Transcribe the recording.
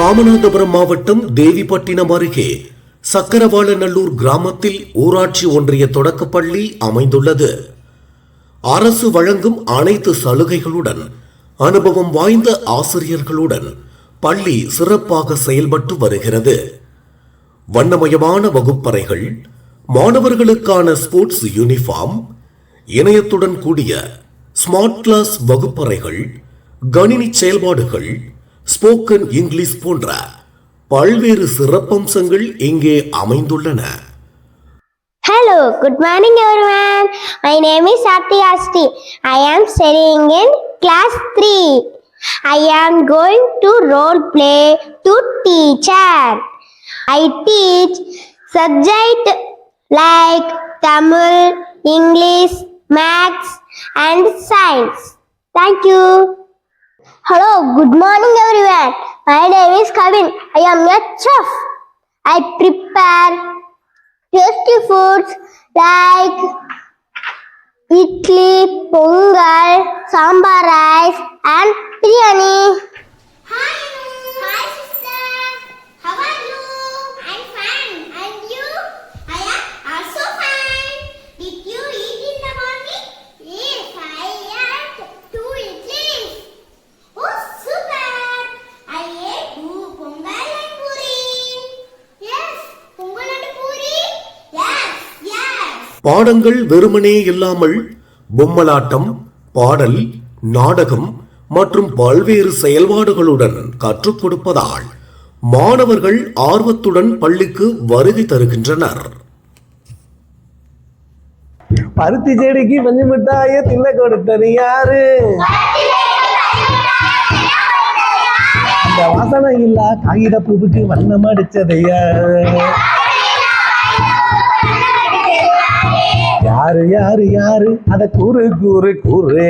ராமநாதபுரம் மாவட்டம் தேவிப்பட்டினம் அருகே சக்கரவாளநல்லூர் கிராமத்தில் ஊராட்சி ஒன்றிய தொடக்கப்பள்ளி அமைந்துள்ளது. அரசு வழங்கும் அனைத்து சலுகைகளுடன் அனுபவம் வாய்ந்த ஆசிரியர்களுடன் பள்ளி சிறப்பாக செயல்பட்டு வருகிறது. வண்ணமயமான வகுப்பறைகள், மாணவர்களுக்கான ஸ்போர்ட்ஸ் யூனிஃபார்ம், இணையத்துடன் கூடிய ஸ்மார்ட் கிளாஸ் வகுப்பறைகள், கணினி செயல்பாடுகள், ஸ்போக்கன் இங்கிலீஷ் போன்ற பல்வேறு சிறப்பம்சங்கள் இங்கே அமைந்துள்ளன. Hello, good morning everyone. My name is Satyasti. I am studying in class 3. I am going to role play to teacher. I teach subject like Tamil, English, Maths and Science. Thank you. Hello, good morning everyone. My name is Kavin. I am a chef. I prepare tasty foods like idli, pongal, sambar rice and biryani. Hi, sister. How are you? I'm fine. And you? I am also fine. Did you eat in the morning? Yes, I ate 2 idlis. Oh, super. I ate 2 pongal and puri. Yes, pongal and puri. Yes. பாடங்கள் வெறுமனே இல்லாமல் பொம்மலாட்டம், பாடல், நாடகம் மற்றும் பல்வேறு செயல்பாடுகளுடன் கற்றுக் கொடுப்பதால் மாணவர்கள் ஆர்வத்துடன் பள்ளிக்கு வருகை தருகின்றனர். பருத்தி செடிக்கு பஞ்சு மிட்டாய தின்ன கொடுத்தது யாரு? அந்த வாசனை இல்லா காகித பூவுக்கு வண்ணம் அடிச்சது யாரு? யாரு யாரு யாரு அத கூறு கூறு கூறு.